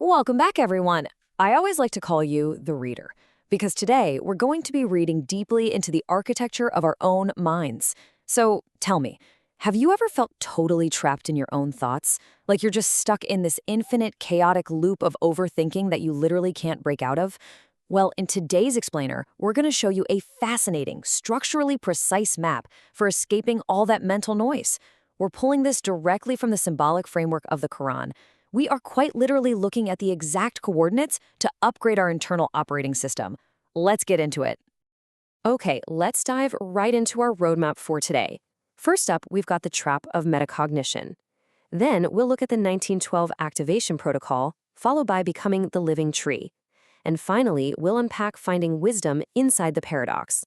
Welcome back, everyone. I always like to call you the reader, because today we're going to be reading deeply into the architecture of our own minds. So tell me, have you ever felt totally trapped in your own thoughts? Like you're just stuck in this infinite, chaotic loop of overthinking that you literally can't break out of? Well, in today's explainer, we're going to show you a fascinating, structurally precise map for escaping all that mental noise. We're pulling this directly from the symbolic framework of the Quran. We are quite literally looking at the exact coordinates to upgrade our internal operating system. Let's get into it. Okay, let's dive right into our roadmap for today. First up, we've got the trap of metacognition. Then we'll look at the 1912 activation protocol, followed by becoming the living tree. And finally, we'll unpack finding wisdom inside the paradox.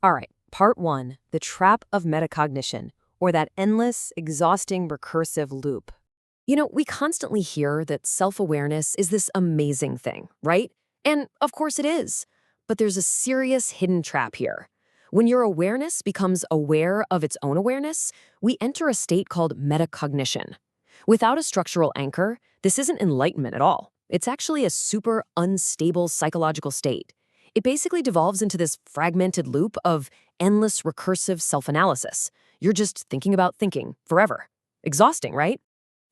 All right, part 1, the trap of metacognition, or that endless, exhausting recursive loop. You know, we constantly hear that self-awareness is this amazing thing, right? And of course it is. But there's a serious hidden trap here. When your awareness becomes aware of its own awareness, we enter a state called metacognition. Without a structural anchor, this isn't enlightenment at all. It's actually a super unstable psychological state. It basically devolves into this fragmented loop of endless recursive self-analysis. You're just thinking about thinking forever. Exhausting, right?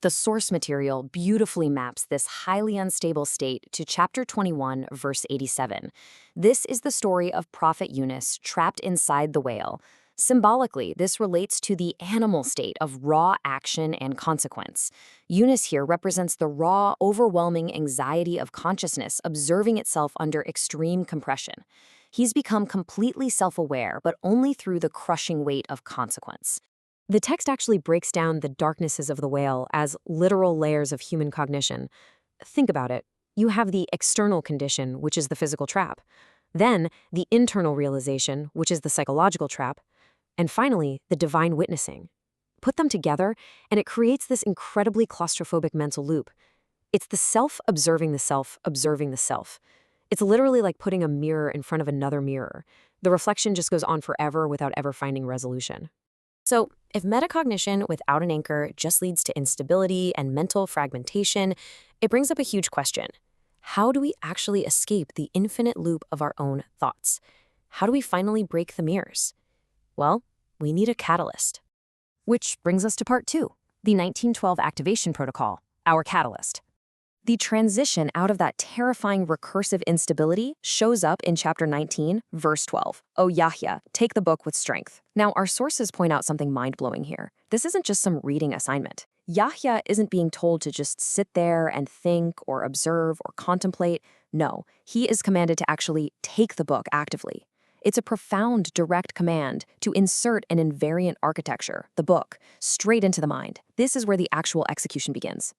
The source material beautifully maps this highly unstable state to chapter 21, verse 87. This is the story of Prophet Yunus trapped inside the whale. Symbolically, this relates to the animal state of raw action and consequence. Yunus here represents the raw, overwhelming anxiety of consciousness observing itself under extreme compression. He's become completely self-aware, but only through the crushing weight of consequence. The text actually breaks down the darknesses of the whale as literal layers of human cognition. Think about it. You have the external condition, which is the physical trap. Then, the internal realization, which is the psychological trap. And finally, the divine witnessing. Put them together, and it creates this incredibly claustrophobic mental loop. It's the self observing the self, observing the self. It's literally like putting a mirror in front of another mirror. The reflection just goes on forever without ever finding resolution. So, if metacognition without an anchor just leads to instability and mental fragmentation, it brings up a huge question. How do we actually escape the infinite loop of our own thoughts? How do we finally break the mirrors? Well, we need a catalyst. Which brings us to part 2, the 1912 activation protocol, our catalyst. The transition out of that terrifying recursive instability shows up in chapter 19, verse 12. O Yaḥyā, take the book with strength. Now, our sources point out something mind-blowing here. This isn't just some reading assignment. Yaḥyā isn't being told to just sit there and think or observe or contemplate. No, he is commanded to actually take the book actively. It's a profound, direct command to insert an invariant architecture, the book, straight into the mind. This is where the actual execution begins.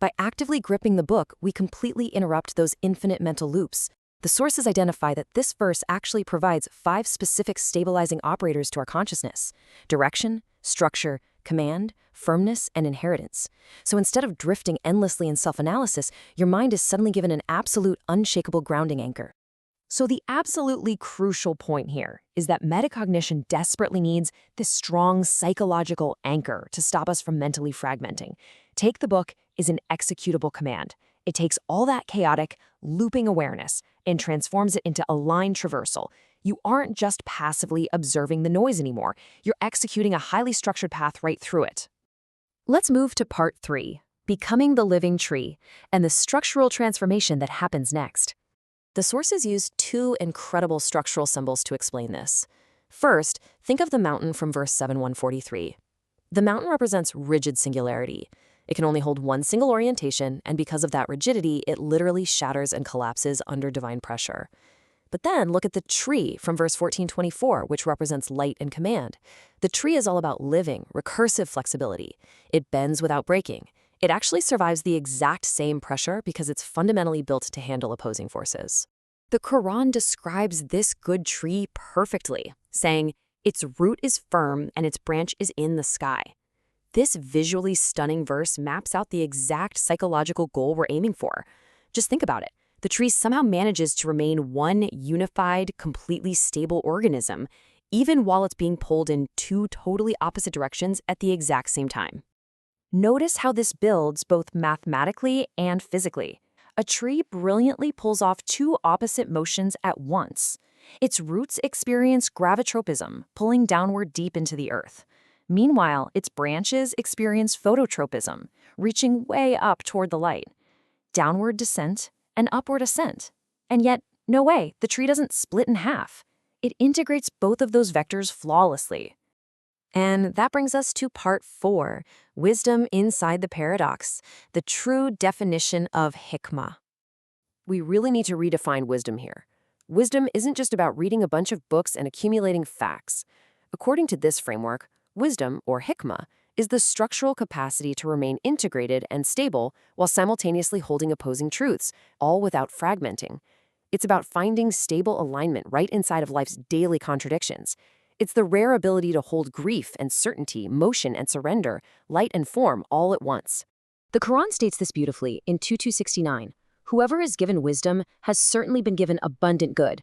By actively gripping the book, we completely interrupt those infinite mental loops. The sources identify that this verse actually provides 5 specific stabilizing operators to our consciousness: direction, structure, command, firmness, and inheritance. So instead of drifting endlessly in self-analysis, your mind is suddenly given an absolute, unshakable grounding anchor. So the absolutely crucial point here is that metacognition desperately needs this strong psychological anchor to stop us from mentally fragmenting. Take the book is an executable command. It takes all that chaotic, looping awareness and transforms it into aligned traversal. You aren't just passively observing the noise anymore. You're executing a highly structured path right through it. Let's move to part 3, becoming the living tree, and the structural transformation that happens next. The sources use 2 incredible structural symbols to explain this. First, think of the mountain from verse 7:143. The mountain represents rigid singularity. It can only hold one single orientation, and because of that rigidity, it literally shatters and collapses under divine pressure. But then look at the tree from verse 14:24, which represents light and command. The tree is all about living, recursive flexibility. It bends without breaking. It actually survives the exact same pressure because it's fundamentally built to handle opposing forces. The Quran describes this good tree perfectly, saying, its root is firm and its branch is in the sky. This visually stunning verse maps out the exact psychological goal we're aiming for. Just think about it. The tree somehow manages to remain one unified, completely stable organism, even while it's being pulled in 2 totally opposite directions at the exact same time. Notice how this builds both mathematically and physically. A tree brilliantly pulls off two opposite motions at once. Its roots experience gravitropism, pulling downward deep into the earth. Meanwhile, its branches experience phototropism, reaching way up toward the light. Downward descent and upward ascent. And yet, no way, the tree doesn't split in half. It integrates both of those vectors flawlessly. And that brings us to part 4, wisdom inside the paradox, the true definition of hikmah. We really need to redefine wisdom here. Wisdom isn't just about reading a bunch of books and accumulating facts. According to this framework, wisdom, or hikmah, is the structural capacity to remain integrated and stable while simultaneously holding opposing truths, all without fragmenting. It's about finding stable alignment right inside of life's daily contradictions. It's the rare ability to hold grief and certainty, motion and surrender, light and form all at once. The Quran states this beautifully in 2269. Whoever is given wisdom has certainly been given abundant good.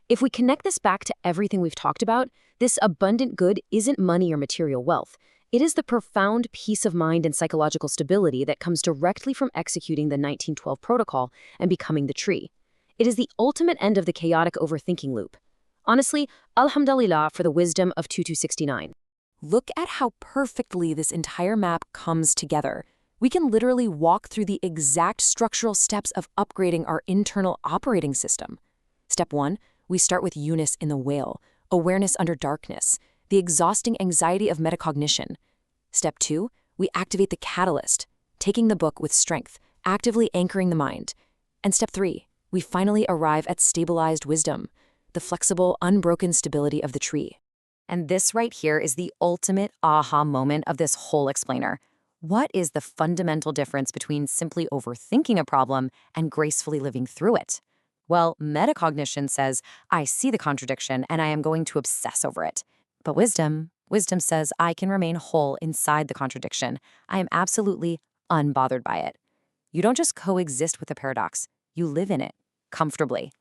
If we connect this back to everything we've talked about, this abundant good isn't money or material wealth. It is the profound peace of mind and psychological stability that comes directly from executing the 1912 protocol and becoming the tree. It is the ultimate end of the chaotic overthinking loop. Honestly, alhamdulillah for the wisdom of 2269. Look at how perfectly this entire map comes together. We can literally walk through the exact structural steps of upgrading our internal operating system. Step 1, we start with Yunus in the whale, awareness under darkness, the exhausting anxiety of metacognition. Step 2, we activate the catalyst, taking the book with strength, actively anchoring the mind. And step 3, we finally arrive at stabilized wisdom, the flexible, unbroken stability of the tree. And this right here is the ultimate aha moment of this whole explainer. What is the fundamental difference between simply overthinking a problem and gracefully living through it? Well, metacognition says, I see the contradiction and I am going to obsess over it. But wisdom says, I can remain whole inside the contradiction. I am absolutely unbothered by it. You don't just coexist with the paradox, you live in it, comfortably.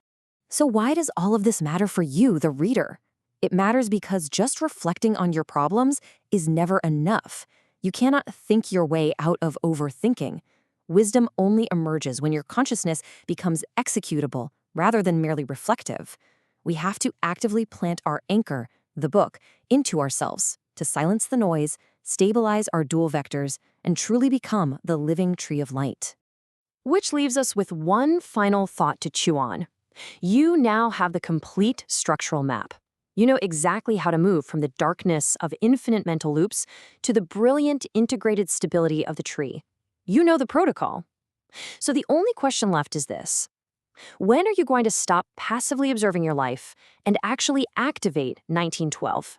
So why does all of this matter for you, the reader? It matters because just reflecting on your problems is never enough. You cannot think your way out of overthinking. Wisdom only emerges when your consciousness becomes executable rather than merely reflective. We have to actively plant our anchor, the book, into ourselves to silence the noise, stabilize our dual vectors, and truly become the living tree of light. Which leaves us with one final thought to chew on. You now have the complete structural map. You know exactly how to move from the darkness of infinite mental loops to the brilliant integrated stability of the tree. You know the protocol. So the only question left is this. When are you going to stop passively observing your life and actually activate 1912?